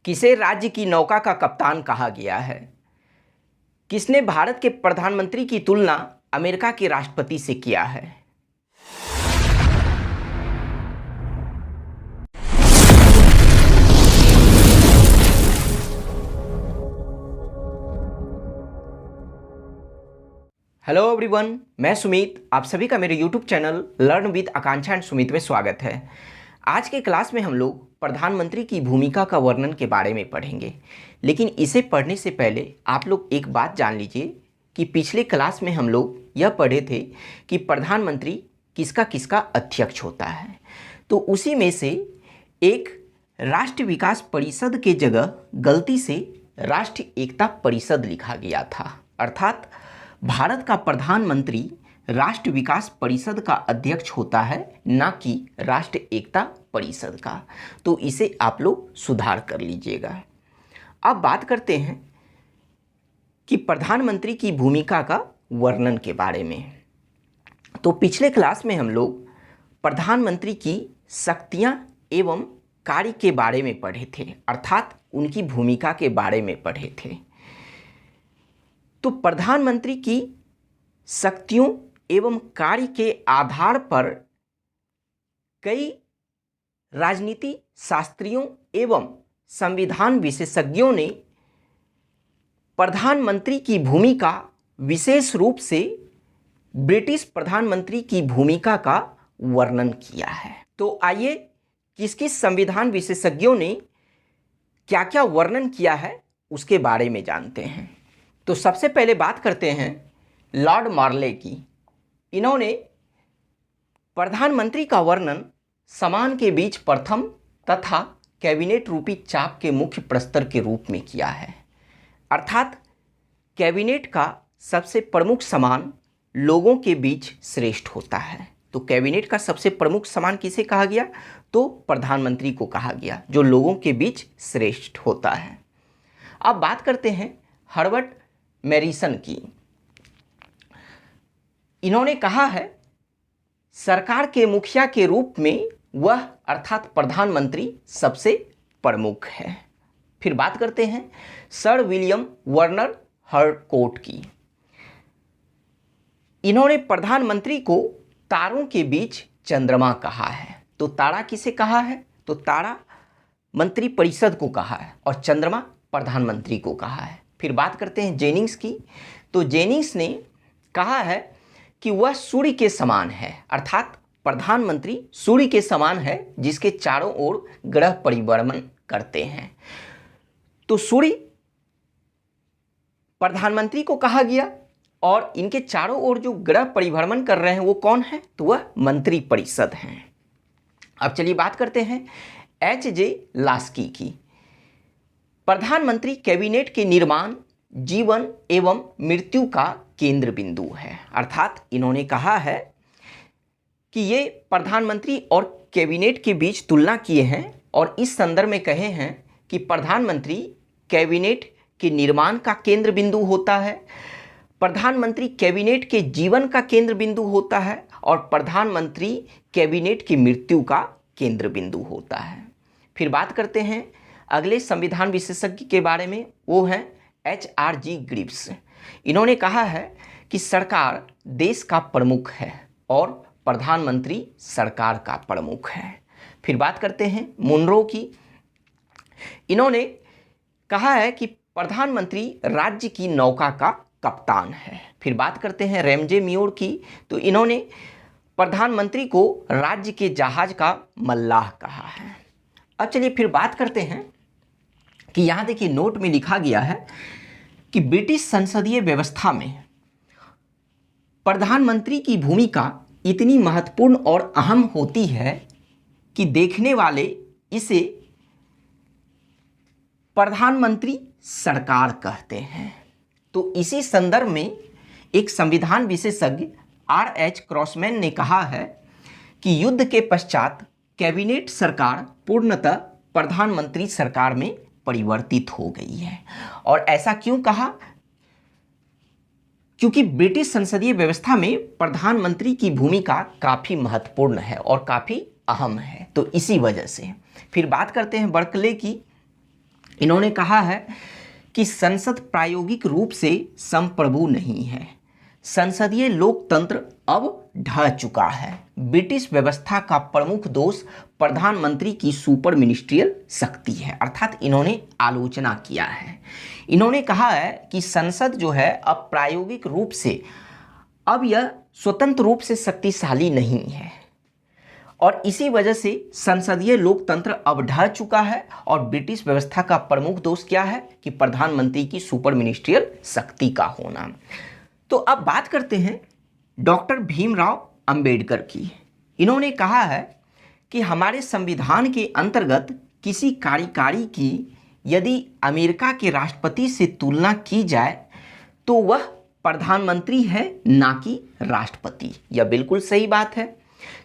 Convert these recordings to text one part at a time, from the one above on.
किसे राज्य की नौका का कप्तान कहा गया है? किसने भारत के प्रधानमंत्री की तुलना अमेरिका के राष्ट्रपति से किया है? हेलो एवरीवन, मैं सुमित। आप सभी का मेरे YouTube channel learn with Akanksha and Sumit में स्वागत है। आज के क्लास में हम लोग प्रधानमंत्री की भूमिका का वर्णन के बारे में पढ़ेंगे, लेकिन इसे पढ़ने से पहले आप लोग एक बात जान लीजिए कि पिछले क्लास में हम लोग यह पढ़े थे कि प्रधानमंत्री किसका किसका अध्यक्ष होता है। तो उसी में से एक राष्ट्रीय विकास परिषद के जगह गलती से राष्ट्रीय एकता परिषद लिखा गया था, अर्थात भारत का प्रधानमंत्री राष्ट्रीय विकास परिषद का अध्यक्ष होता है, ना कि राष्ट्रीय एकता परिषद का। तो इसे आप लोग सुधार कर लीजिएगा। अब बात करते हैं कि प्रधानमंत्री की भूमिका का वर्णन के बारे में। तो पिछले क्लास में हम लोग प्रधानमंत्री की शक्तियां एवं कार्य के बारे में पढ़े थे, अर्थात उनकी भूमिका के बारे में पढ़े थे। तो प्रधानमंत्री की शक्तियों एवं कार्य के आधार पर कई राजनीति शास्त्रियों एवं संविधान विशेषज्ञों ने प्रधानमंत्री की भूमिका, विशेष रूप से ब्रिटिश प्रधानमंत्री की भूमिका का वर्णन किया है। तो आइए किस किस संविधान विशेषज्ञों ने क्या क्या वर्णन किया है उसके बारे में जानते हैं। तो सबसे पहले बात करते हैं लॉर्ड मार्ले की। इन्होंने प्रधानमंत्री का वर्णन समान के बीच प्रथम तथा कैबिनेट रूपी चाप के मुख्य प्रस्तर के रूप में किया है, अर्थात कैबिनेट का सबसे प्रमुख समान लोगों के बीच श्रेष्ठ होता है। तो कैबिनेट का सबसे प्रमुख समान किसे कहा गया? तो प्रधानमंत्री को कहा गया, जो लोगों के बीच श्रेष्ठ होता है। अब बात करते हैं हर्बर्ट मैरिसन की। इन्होंने कहा है सरकार के मुखिया के रूप में वह अर्थात प्रधानमंत्री सबसे प्रमुख है। फिर बात करते हैं सर विलियम वर्नर हरकोर्ट की। इन्होंने प्रधानमंत्री को तारों के बीच चंद्रमा कहा है। तो तारा किसे कहा है? तो तारा मंत्री परिषद को कहा है और चंद्रमा प्रधानमंत्री को कहा है। फिर बात करते हैं जेनिंग्स की। तो जेनिंग्स ने कहा है कि वह सूर्य के समान है, अर्थात प्रधानमंत्री सूर्य के समान है जिसके चारों ओर ग्रह परिभ्रमण करते हैं। तो सूर्य प्रधानमंत्री को कहा गया और इनके चारों ओर जो ग्रह परिभ्रमण कर रहे हैं वो कौन है? तो वह मंत्री परिषद हैं। अब चलिए बात करते हैं एच.जे. लास्की की। प्रधानमंत्री कैबिनेट के निर्माण, जीवन एवं मृत्यु का केंद्र बिंदु है, अर्थात इन्होंने कहा है कि ये प्रधानमंत्री और कैबिनेट के बीच तुलना किए हैं और इस संदर्भ में कहे हैं कि प्रधानमंत्री कैबिनेट के निर्माण का केंद्र बिंदु होता है, प्रधानमंत्री कैबिनेट के जीवन का केंद्र बिंदु होता है और प्रधानमंत्री कैबिनेट की मृत्यु का केंद्र बिंदु होता है। फिर बात करते हैं अगले संविधान विशेषज्ञ के बारे में, वो हैं H.R.G. ग्रीव्स। इन्होंने कहा है कि सरकार देश का प्रमुख है और प्रधानमंत्री सरकार का प्रमुख है। फिर बात करते हैं मुनरो की। इन्होंने कहा है कि प्रधानमंत्री राज्य की नौका का कप्तान है। फिर बात करते हैं रैमजे मियोर की। तो इन्होंने प्रधानमंत्री को राज्य के जहाज का मल्लाह कहा है। अब चलिए फिर बात करते हैं कि यहाँ देखिए नोट में लिखा गया है कि ब्रिटिश संसदीय व्यवस्था में प्रधानमंत्री की भूमिका इतनी महत्वपूर्ण और अहम होती है कि देखने वाले इसे प्रधानमंत्री सरकार कहते हैं। तो इसी संदर्भ में एक संविधान विशेषज्ञ R.H. क्रॉसमैन ने कहा है कि युद्ध के पश्चात कैबिनेट सरकार पूर्णतः प्रधानमंत्री सरकार में परिवर्तित हो गई है। और ऐसा क्यों कहा? क्योंकि ब्रिटिश संसदीय व्यवस्था में प्रधानमंत्री की भूमिका काफ़ी महत्वपूर्ण है और काफ़ी अहम है, तो इसी वजह से। फिर बात करते हैं बर्कले की। इन्होंने कहा है कि संसद प्रायोगिक रूप से संप्रभु नहीं है, संसदीय लोकतंत्र अब ढह चुका है, ब्रिटिश व्यवस्था का प्रमुख दोष प्रधानमंत्री की सुपर मिनिस्ट्रियल शक्ति है। अर्थात इन्होंने आलोचना किया है। इन्होंने कहा है कि संसद जो है अब प्रायोगिक रूप से अब यह स्वतंत्र रूप से शक्तिशाली नहीं है और इसी वजह से संसदीय लोकतंत्र अब ढह चुका है और ब्रिटिश व्यवस्था का प्रमुख दोष क्या है कि प्रधानमंत्री की सुपर मिनिस्ट्रियल शक्ति का होना। तो अब बात करते हैं डॉक्टर भीमराव अंबेडकर की। इन्होंने कहा है कि हमारे संविधान के अंतर्गत किसी कार्यकारी की यदि अमेरिका के राष्ट्रपति से तुलना की जाए तो वह प्रधानमंत्री है, ना कि राष्ट्रपति। यह बिल्कुल सही बात है,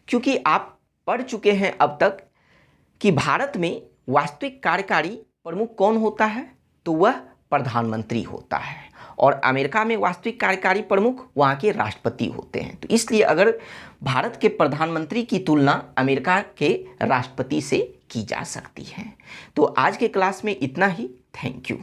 क्योंकि आप पढ़ चुके हैं अब तक कि भारत में वास्तविक कार्यकारी प्रमुख कौन होता है, तो वह प्रधानमंत्री होता है और अमेरिका में वास्तविक कार्यकारी प्रमुख वहाँ के राष्ट्रपति होते हैं। तो इसलिए अगर भारत के प्रधानमंत्री की तुलना अमेरिका के राष्ट्रपति से की जा सकती है। तो आज के क्लास में इतना ही। Thank you.